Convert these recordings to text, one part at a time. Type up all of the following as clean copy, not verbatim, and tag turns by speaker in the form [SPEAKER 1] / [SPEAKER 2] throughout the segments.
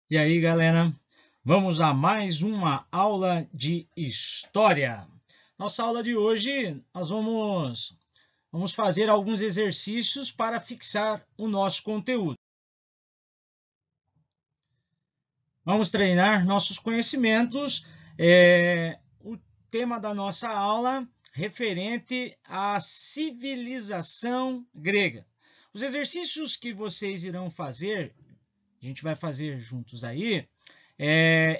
[SPEAKER 1] E aí, galera, vamos a mais uma aula de história. Nossa aula de hoje, nós vamos fazer alguns exercícios para fixar o nosso conteúdo. Vamos treinar nossos conhecimentos. O tema da nossa aula referente à civilização grega. Os exercícios que vocês irão fazer, a gente vai fazer juntos aí.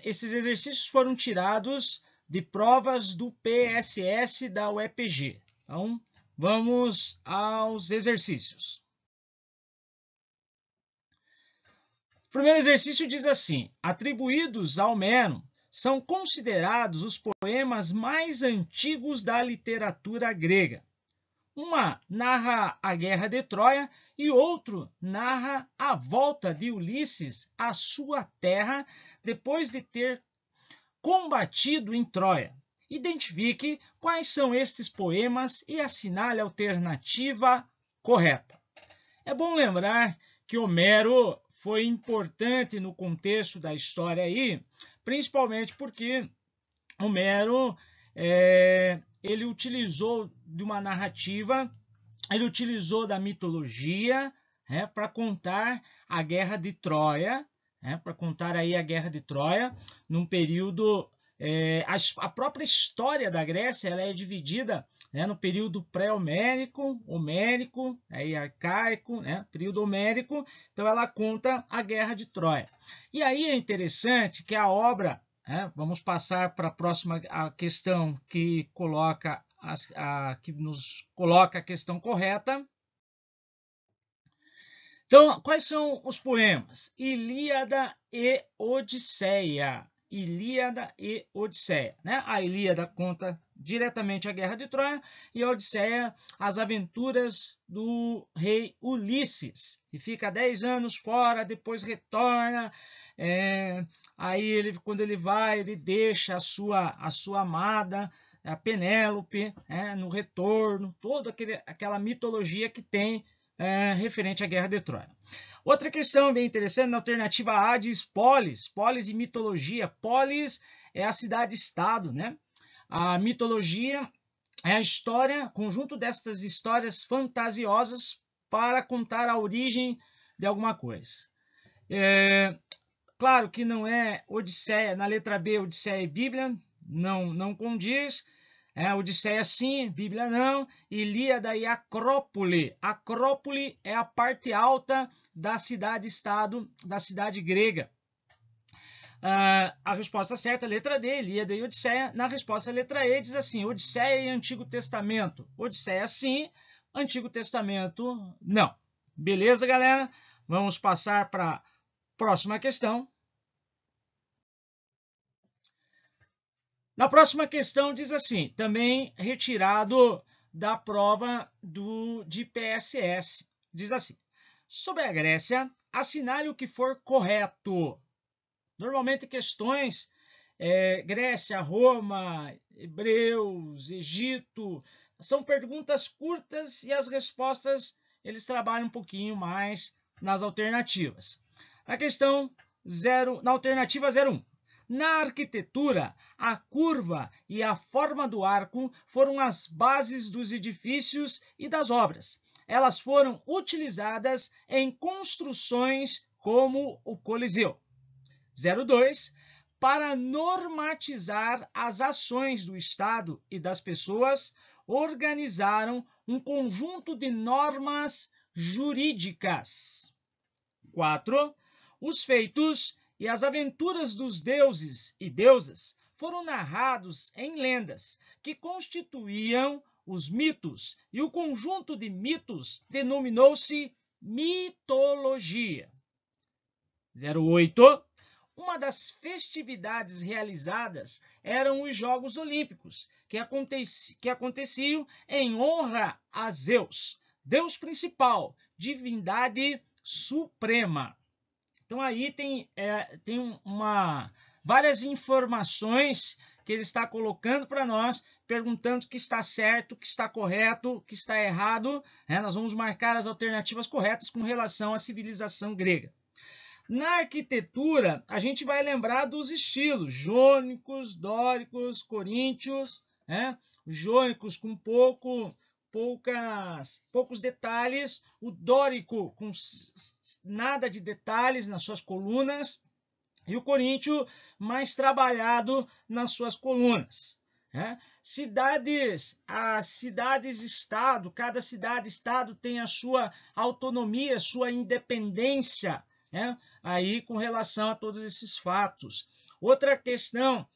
[SPEAKER 1] Esses exercícios foram tirados de provas do PSS da UEPG. Então, vamos aos exercícios. O primeiro exercício diz assim: atribuídos a Homero, são considerados os poemas mais antigos da literatura grega. Uma narra a guerra de Troia e outro narra a volta de Ulisses à sua terra depois de ter combatido em Troia. Identifique quais são estes poemas e assinale a alternativa correta. É bom lembrar que Homero foi importante no contexto da história aí, principalmente porque Homero ele utilizou de uma narrativa, ele utilizou da mitologia para contar a guerra de Troia, para contar aí a guerra de Troia num período. A própria história da Grécia ela é dividida no período pré-homérico, homérico, aí arcaico, período homérico, então ela conta a guerra de Troia. E aí é interessante que a obra, vamos passar para a próxima questão que que nos coloca a questão correta. Então, quais são os poemas? Ilíada e Odisseia. Ilíada e Odisseia. A Ilíada conta diretamente a Guerra de Troia e a Odisseia as aventuras do rei Ulisses, que fica 10 anos fora, depois retorna. Aí quando ele vai, ele deixa a sua amada, a Penélope, no retorno, toda aquela mitologia que tem referente à Guerra de Troia. Outra questão bem interessante, na alternativa A diz polis, polis e mitologia. Polis é a cidade-estado, A mitologia é a história, conjunto destas histórias fantasiosas para contar a origem de alguma coisa. Claro que não é Odisseia, na letra B, Odisseia e Bíblia, não condiz. Odisseia sim, Bíblia não. Ilíada e Acrópole. Acrópole é a parte alta da cidade-estado, da cidade grega. A resposta certa, letra D, Ilíada e Odisseia. Na resposta, letra E, diz assim, Odisseia e Antigo Testamento. Odisseia sim, Antigo Testamento não. Beleza, galera? Vamos passar para a próxima questão. Na próxima questão diz assim, também retirado da prova de PSS. Diz assim, sobre a Grécia, assinale o que for correto. Normalmente questões, Grécia, Roma, Hebreus, Egito, são perguntas curtas e as respostas eles trabalham um pouquinho mais nas alternativas. A questão na alternativa 01. Na arquitetura, a curva e a forma do arco foram as bases dos edifícios e das obras. Elas foram utilizadas em construções como o Coliseu. 02. Para normatizar as ações do Estado e das pessoas, organizaram um conjunto de normas jurídicas. 4. Os feitos e as aventuras dos deuses e deusas foram narrados em lendas que constituíam os mitos, e o conjunto de mitos denominou-se mitologia. 08. Uma das festividades realizadas eram os Jogos Olímpicos, que aconteciam em honra a Zeus, Deus principal, divindade suprema. Então aí tem várias informações que ele está colocando para nós, perguntando o que está certo, o que está correto, o que está errado. Nós vamos marcar as alternativas corretas com relação à civilização grega. Na arquitetura, a gente vai lembrar dos estilos jônicos, dóricos, coríntios, né? Jônicos com poucos detalhes, o dórico com nada de detalhes nas suas colunas, e o coríntio mais trabalhado nas suas colunas. Né? As cidades-estado, cada cidade-estado tem a sua autonomia, sua independência, né? Aí com relação a todos esses fatos. Outra questão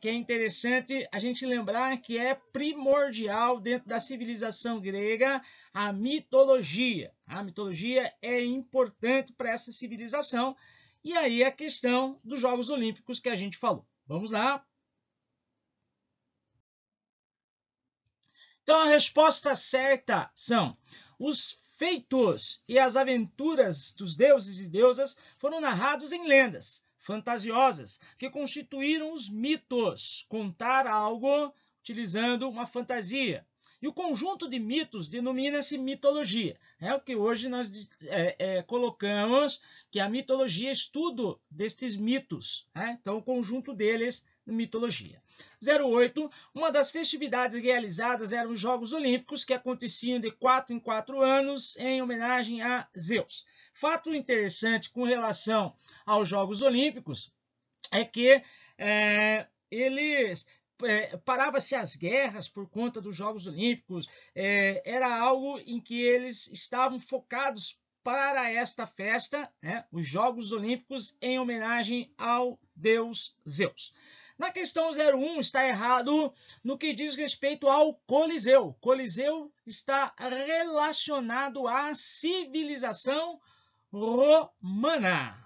[SPEAKER 1] que é interessante a gente lembrar que é primordial dentro da civilização grega a mitologia. A mitologia é importante para essa civilização. E aí a questão dos Jogos Olímpicos que a gente falou. Vamos lá. Então a resposta certa são: os feitos e as aventuras dos deuses e deusas foram narrados em lendas fantasiosas que constituíram os mitos, contar algo utilizando uma fantasia. E o conjunto de mitos denomina-se mitologia. É o que hoje nós colocamos, que a mitologia é estudo destes mitos. Né? Então, o conjunto deles, mitologia. 08. Uma das festividades realizadas eram os Jogos Olímpicos, que aconteciam de 4 em 4 anos, em homenagem a Zeus. Fato interessante com relação aos Jogos Olímpicos é que eles parava-se as guerras por conta dos Jogos Olímpicos, era algo em que eles estavam focados para esta festa, né, os Jogos Olímpicos, em homenagem ao deus Zeus. Na questão 01 está errado no que diz respeito ao Coliseu. Coliseu está relacionado à civilização romana.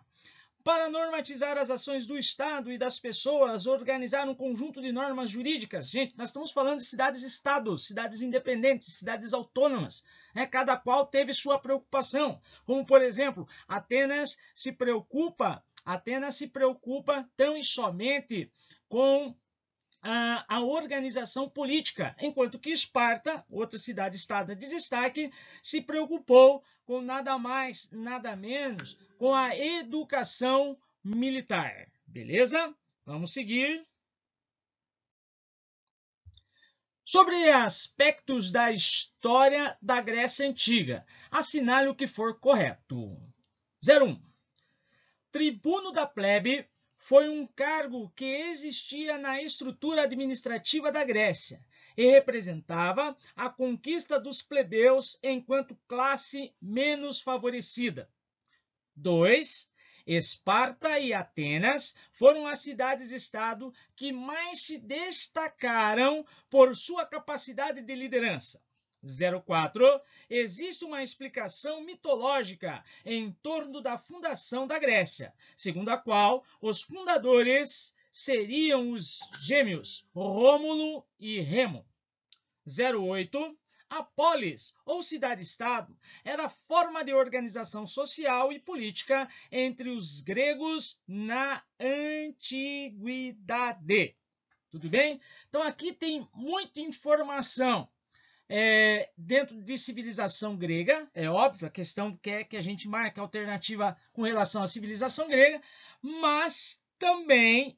[SPEAKER 1] Para normatizar as ações do Estado e das pessoas, organizar um conjunto de normas jurídicas. Gente, nós estamos falando de cidades-estados, cidades independentes, cidades autônomas. Né? Cada qual teve sua preocupação. Como, por exemplo, Atenas se preocupa tão e somente com a organização política, enquanto que Esparta, outra cidade-estado de destaque, se preocupou com nada mais, nada menos, com a educação militar. Beleza? Vamos seguir. Sobre aspectos da história da Grécia Antiga, assinale o que for correto. 01. Tribuno da plebe foi um cargo que existia na estrutura administrativa da Grécia e representava a conquista dos plebeus enquanto classe menos favorecida. 2. Esparta e Atenas foram as cidades-estado que mais se destacaram por sua capacidade de liderança. 04. Existe uma explicação mitológica em torno da fundação da Grécia, segundo a qual os fundadores seriam os gêmeos Rômulo e Remo. 08. A polis, ou cidade-estado, era a forma de organização social e política entre os gregos na antiguidade. Tudo bem? Então aqui tem muita informação. Dentro de civilização grega, é óbvio, a questão quer que a gente marque a alternativa com relação à civilização grega, mas também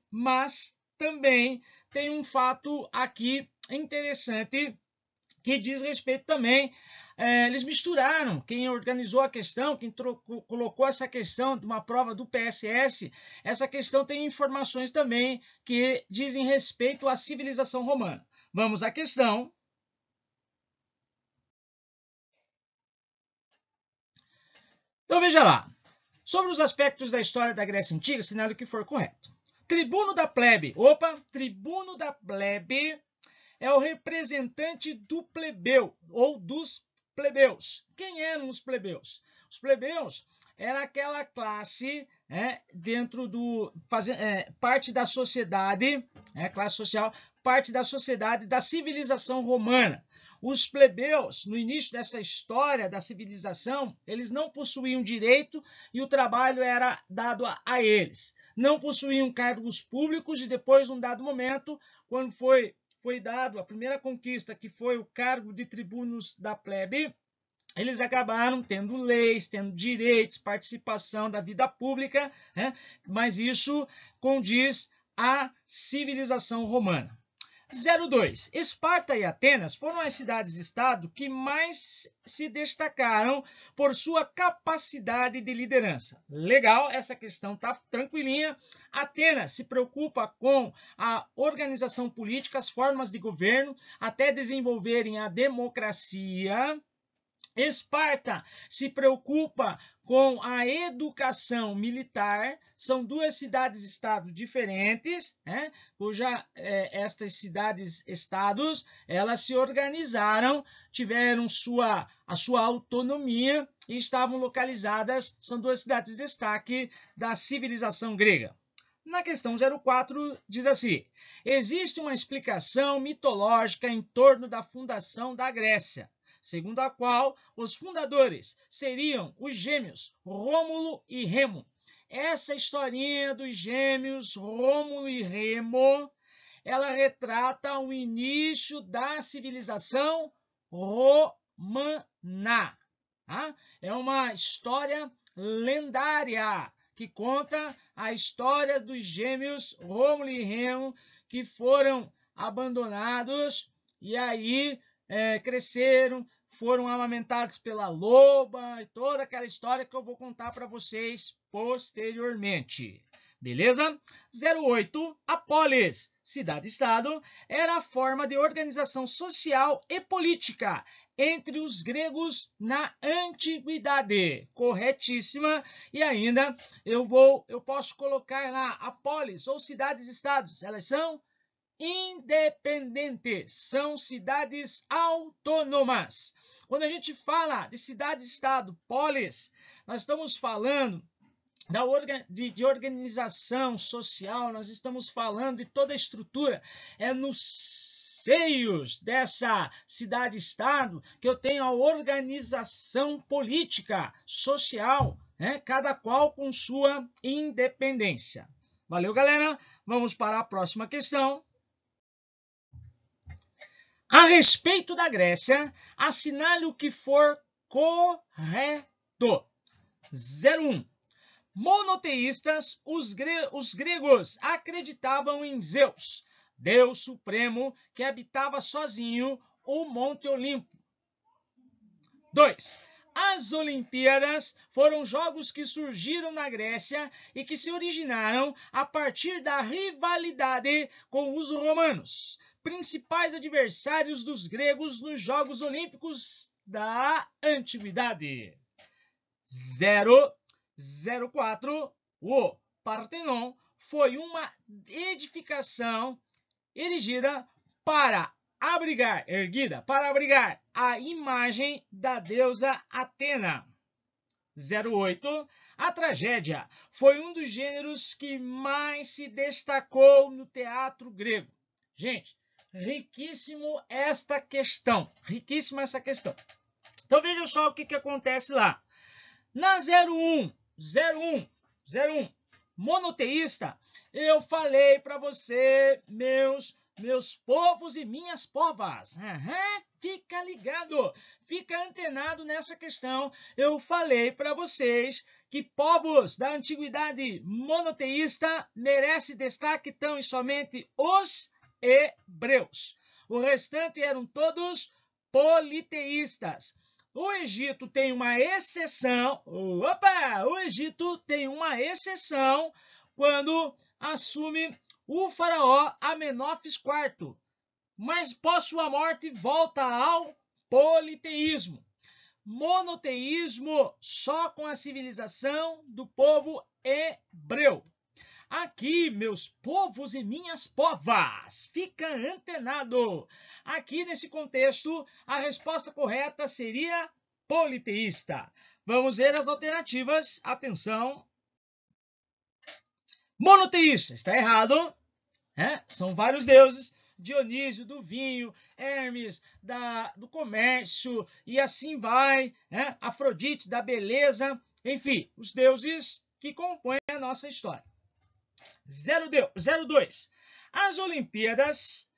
[SPEAKER 1] tem um fato aqui interessante que diz respeito também, eles misturaram, quem organizou a questão, quem colocou essa questão de uma prova do PSS, essa questão tem informações também que dizem respeito à civilização romana. Vamos à questão. Então veja lá, sobre os aspectos da história da Grécia Antiga, assinale o que for correto. Tribuno da plebe, tribuno da plebe é o representante do plebeu ou dos plebeus. Quem eram os plebeus? Os plebeus era aquela classe dentro do parte da sociedade, classe social, parte da sociedade da civilização romana. Os plebeus, no início dessa história da civilização, eles não possuíam direito e o trabalho era dado a eles. Não possuíam cargos públicos e depois, num dado momento, quando foi dado a primeira conquista, que foi o cargo de tribunos da plebe, eles acabaram tendo leis, tendo direitos, participação da vida pública, né? Mas isso condiz à civilização romana. 02. Esparta e Atenas foram as cidades-estado que mais se destacaram por sua capacidade de liderança. Legal, essa questão tá tranquilinha. Atenas se preocupa com a organização política, as formas de governo, até desenvolverem a democracia. Esparta se preocupa com a educação militar. São duas cidades-estado diferentes, né? Cuja estas cidades-estados elas se organizaram, tiveram a sua autonomia e estavam localizadas. São duas cidades de destaque da civilização grega. Na questão 04, diz assim: existe uma explicação mitológica em torno da fundação da Grécia, segundo a qual os fundadores seriam os gêmeos Rômulo e Remo. Essa historinha dos gêmeos Rômulo e Remo, ela retrata o início da civilização romana. Tá? É uma história lendária que conta a história dos gêmeos Rômulo e Remo que foram abandonados e aí cresceram, foram amamentados pela loba e toda aquela história que eu vou contar para vocês posteriormente. Beleza? 08. A polis, cidade-estado, era a forma de organização social e política entre os gregos na antiguidade. Corretíssima. E ainda eu posso colocar lá a polis ou cidades-estados. Elas são independentes, são cidades autônomas. Quando a gente fala de cidade-estado, polis, nós estamos falando de organização social, nós estamos falando de toda a estrutura. É nos seios dessa cidade-estado que eu tenho a organização política, social, né? Cada qual com sua independência. Valeu, galera? Vamos para a próxima questão. A respeito da Grécia, assinale o que for correto. 01. Monoteístas, os gregos acreditavam em Zeus, Deus Supremo que habitava sozinho o Monte Olimpo. 2. As Olimpíadas foram jogos que surgiram na Grécia e que se originaram a partir da rivalidade com os romanos, principais adversários dos gregos nos Jogos Olímpicos da Antiguidade. 04. O Partenon foi uma edificação erguida para abrigar a imagem da deusa Atena. 08. A tragédia foi um dos gêneros que mais se destacou no teatro grego. Gente, riquíssima essa questão. Então veja só o que acontece lá. Na 01, monoteísta, eu falei para você, meus povos e minhas povas. Fica ligado, fica antenado nessa questão. Eu falei para vocês que povos da antiguidade monoteísta merecem destaque tão e somente os hebreus. O restante eram todos politeístas. O Egito tem uma exceção. O Egito tem uma exceção quando assume o faraó Amenófis IV. Mas pós sua morte volta ao politeísmo. Monoteísmo só com a civilização do povo hebreu. Aqui, meus povos e minhas povas, fica antenado. Aqui, nesse contexto, a resposta correta seria politeísta. Vamos ver as alternativas. Atenção. Monoteísta, está errado. São vários deuses. Dionísio do vinho, Hermes do comércio e assim vai. Afrodite da beleza. Enfim, os deuses que compõem a nossa história. 02. As Olimpíadas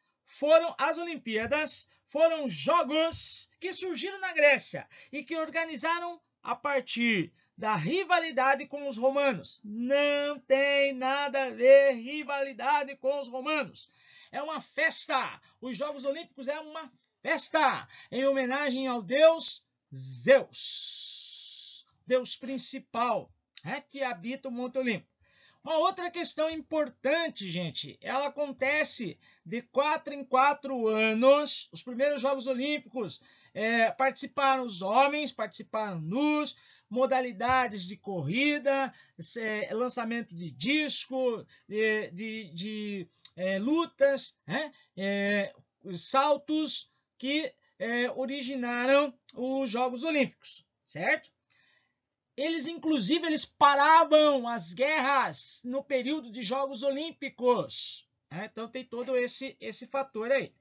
[SPEAKER 1] foram jogos que surgiram na Grécia e que organizaram a partir da rivalidade com os romanos. Não tem nada a ver rivalidade com os romanos. É uma festa. Os Jogos Olímpicos é uma festa em homenagem ao deus Zeus, deus principal, que habita o Monte Olimpo. Uma outra questão importante, gente, ela acontece de 4 em 4 anos. Os primeiros Jogos Olímpicos participaram os homens, participaram nus, modalidades de corrida, lançamento de disco, de lutas, saltos que originaram os Jogos Olímpicos, certo? Inclusive, eles paravam as guerras no período de Jogos Olímpicos. Então, tem todo esse fator aí.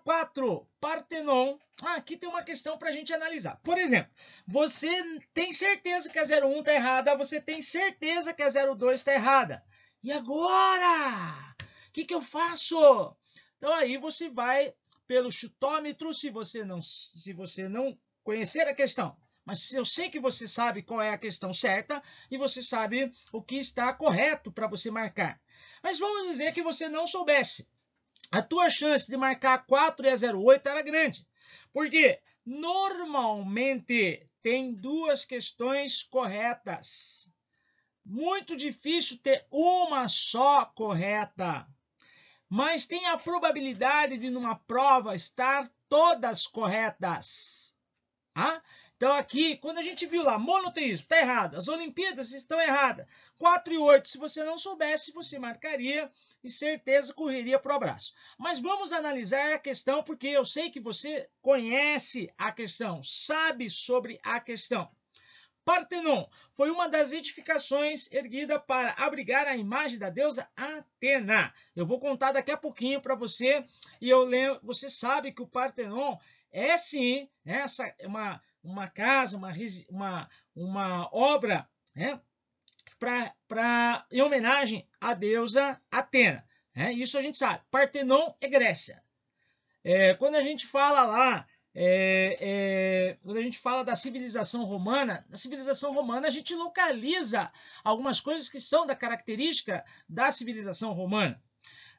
[SPEAKER 1] 04, Partenon. Aqui tem uma questão para a gente analisar. Por exemplo, você tem certeza que a 01 está errada, você tem certeza que a 02 está errada. E agora? O que eu faço? Então, aí você vai pelo chutômetro, se você não conhecer a questão. Mas eu sei que você sabe qual é a questão certa e você sabe o que está correto para você marcar. Mas vamos dizer que você não soubesse. A tua chance de marcar a 4 e a 08 era grande. Porque normalmente tem 2 questões corretas. Muito difícil ter uma só correta. Mas tem a probabilidade de numa prova estar todas corretas. Então aqui, quando a gente viu lá, monoteísmo, está errado. As Olimpíadas estão erradas. 4 e 8, se você não soubesse, você marcaria e certeza correria para o abraço. Mas vamos analisar a questão, porque eu sei que você conhece a questão, sabe sobre a questão. Partenon foi uma das edificações erguida para abrigar a imagem da deusa Atena. Eu vou contar daqui a pouquinho para você, e você sabe que o Partenon é sim uma casa, uma obra, em homenagem à deusa Atena. Isso a gente sabe. Partenon é Grécia. Quando a gente fala lá, quando a gente fala da civilização romana, na civilização romana a gente localiza algumas coisas que são da característica da civilização romana.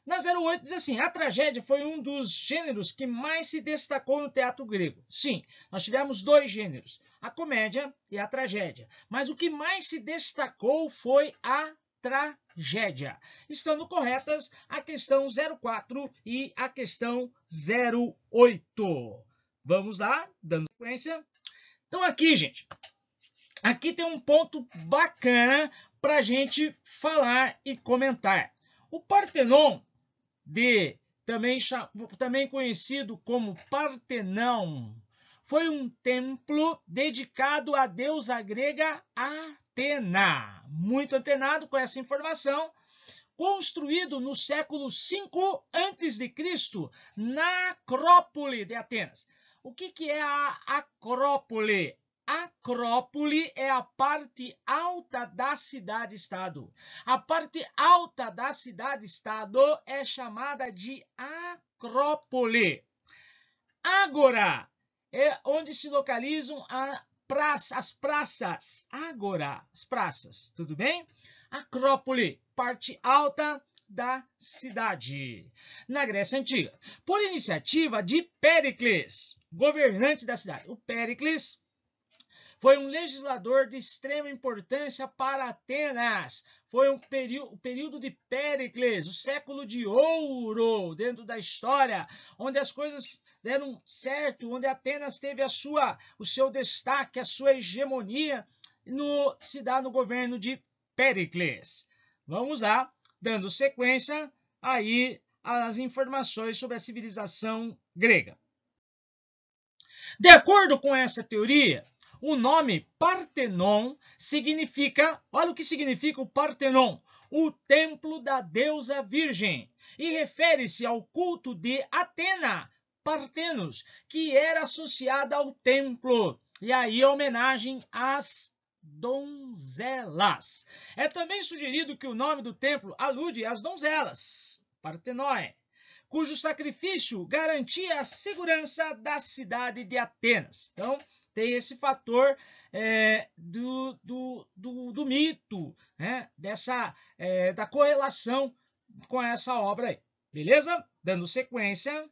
[SPEAKER 1] Na 08 diz assim, a tragédia foi um dos gêneros que mais se destacou no teatro grego. Sim, nós tivemos 2 gêneros, a comédia e a tragédia. Mas o que mais se destacou foi a tragédia. Estando corretas a questão 04 e a questão 08. Vamos lá, dando sequência. Então aqui, gente, aqui tem um ponto bacana para a gente falar e comentar. O Partenon, também conhecido como Partenão, foi um templo dedicado à deusa grega Atena. Muito antenado com essa informação. Construído no século V a.C., na Acrópole de Atenas. O que é a Acrópole? Acrópole é a parte alta da cidade-estado. A parte alta da cidade-estado é chamada de Acrópole. Ágora é onde se localizam as praças. Ágora, as praças, tudo bem? Acrópole, parte alta da cidade. Na Grécia Antiga, por iniciativa de Péricles, governante da cidade. O Péricles foi um legislador de extrema importância para Atenas. Foi o período de Péricles, o século de ouro dentro da história, onde as coisas deram certo, onde Atenas teve o seu destaque, a sua hegemonia, se dá no governo de Péricles. Vamos lá, dando sequência aí às informações sobre a civilização grega. De acordo com essa teoria, o nome Partenon significa, olha o que significa o Partenon, o templo da deusa virgem, e refere-se ao culto de Atena, Partenos, que era associada ao templo, e aí homenagem às donzelas. É também sugerido que o nome do templo alude às donzelas, Partenói, cujo sacrifício garantia a segurança da cidade de Atenas. Então, tem esse fator do mito, né? Da correlação com essa obra aí. Beleza? Dando sequência.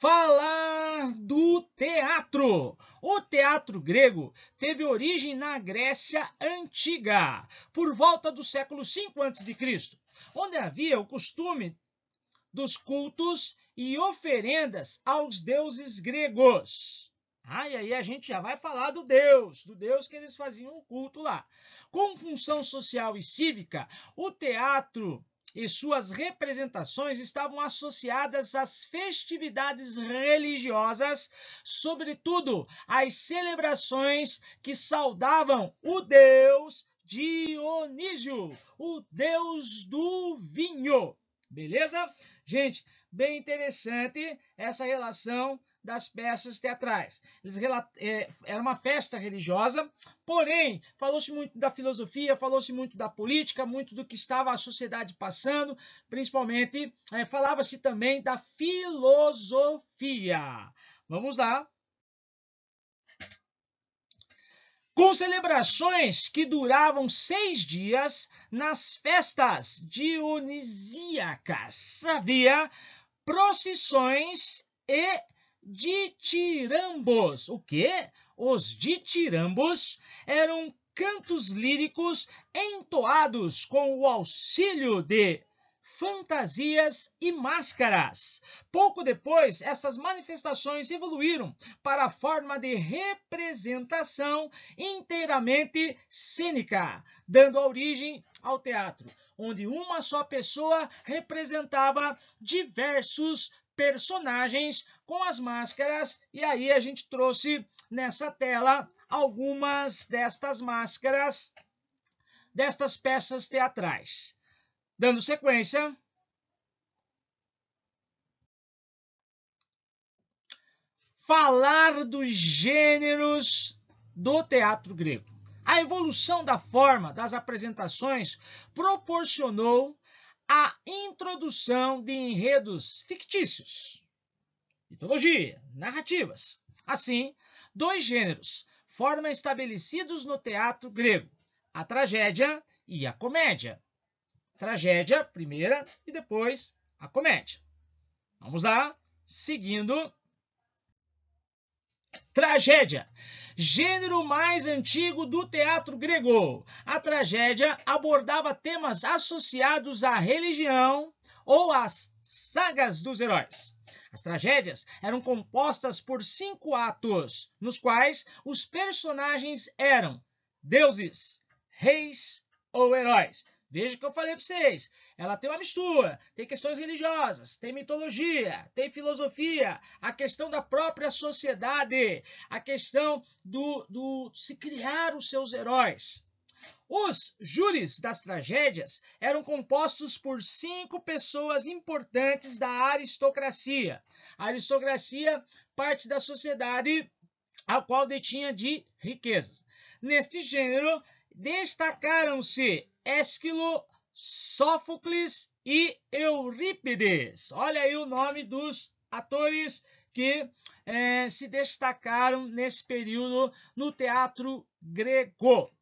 [SPEAKER 1] Falar do teatro. O teatro grego teve origem na Grécia Antiga, por volta do século V a.C., onde havia o costume dos cultos e oferendas aos deuses gregos. E aí a gente já vai falar do Deus que eles faziam o culto lá. Com função social e cívica, o teatro e suas representações estavam associadas às festividades religiosas, sobretudo às celebrações que saudavam o deus Dionísio, o deus do vinho. Beleza? Gente, bem interessante essa relação das peças teatrais. Era uma festa religiosa, porém, falou-se muito da filosofia, falou-se muito da política, muito do que estava a sociedade passando, principalmente falava-se também da filosofia. Vamos lá. Com celebrações que duravam 6 dias, nas festas dionisíacas havia procissões e ditirambos. O quê? Os ditirambos eram cantos líricos entoados com o auxílio de fantasias e máscaras. Pouco depois, essas manifestações evoluíram para a forma de representação inteiramente cênica, dando origem ao teatro, onde uma só pessoa representava diversos personagens com as máscaras, e aí a gente trouxe nessa tela algumas destas máscaras, destas peças teatrais. Dando sequência. Falar dos gêneros do teatro grego. A evolução da forma das apresentações proporcionou a introdução de enredos fictícios, mitologia, narrativas. Assim, 2 gêneros foram estabelecidos no teatro grego: a tragédia e a comédia. Tragédia primeira e depois a comédia. Vamos lá, seguindo. Tragédia, gênero mais antigo do teatro grego. A tragédia abordava temas associados à religião ou às sagas dos heróis. As tragédias eram compostas por 5 atos, nos quais os personagens eram deuses, reis ou heróis. Veja que eu falei para vocês, ela tem uma mistura, tem questões religiosas, tem mitologia, tem filosofia, a questão da própria sociedade, a questão do se criar os seus heróis. Os júris das tragédias eram compostos por 5 pessoas importantes da aristocracia. A aristocracia, parte da sociedade a qual detinha de riquezas. Neste gênero, destacaram-se Ésquilo, Sófocles e Eurípides. Olha aí o nome dos atores que se destacaram nesse período no teatro grego.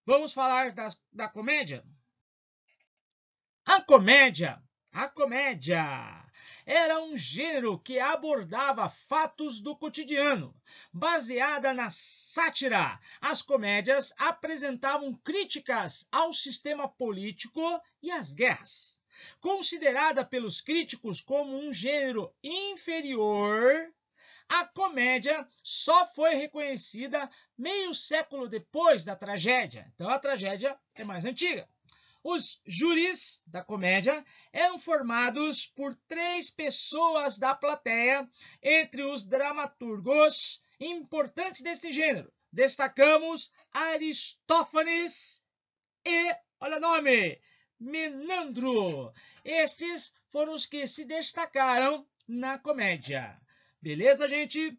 [SPEAKER 1] Vamos falar da comédia? A comédia era um gênero que abordava fatos do cotidiano. Baseada na sátira, as comédias apresentavam críticas ao sistema político e às guerras. Considerada pelos críticos como um gênero inferior, a comédia só foi reconhecida meio século depois da tragédia. Então a tragédia é mais antiga. Os júris da comédia eram formados por 3 pessoas da plateia, entre os dramaturgos importantes deste gênero. Destacamos Aristófanes e, olha o nome, Menandro. Estes foram os que se destacaram na comédia. Beleza, gente?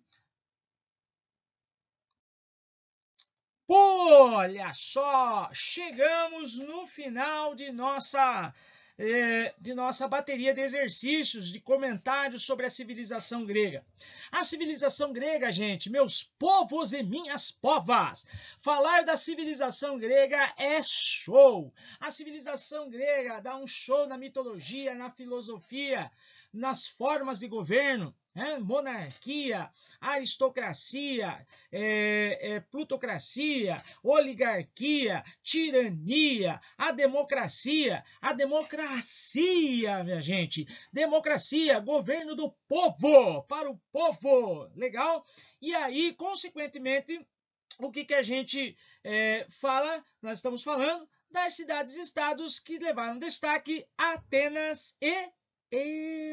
[SPEAKER 1] Olha só, chegamos no final de nossa de nossa bateria de exercícios, de comentários sobre a civilização grega. A civilização grega, gente, meus povos e minhas povas, falar da civilização grega é show. A civilização grega dá um show na mitologia, na filosofia, nas formas de governo, monarquia, aristocracia, plutocracia, oligarquia, tirania, a democracia, minha gente, democracia, governo do povo, para o povo, legal? E aí, consequentemente, o que a gente fala? Nós estamos falando das cidades-estados que levaram destaque: Atenas e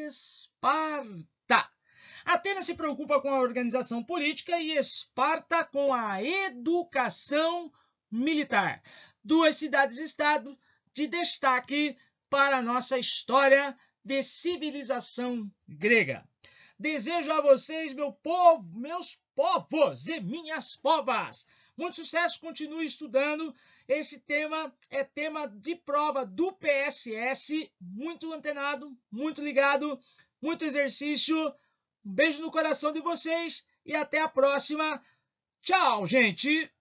[SPEAKER 1] Esparta. Atenas se preocupa com a organização política e Esparta com a educação militar. Duas cidades-estado de destaque para a nossa história de civilização grega. Desejo a vocês, meu povo, meus povos e minhas povas, muito sucesso, continue estudando. Esse tema é tema de prova do PSS, muito antenado, muito ligado, muito exercício. Um beijo no coração de vocês e até a próxima. Tchau, gente!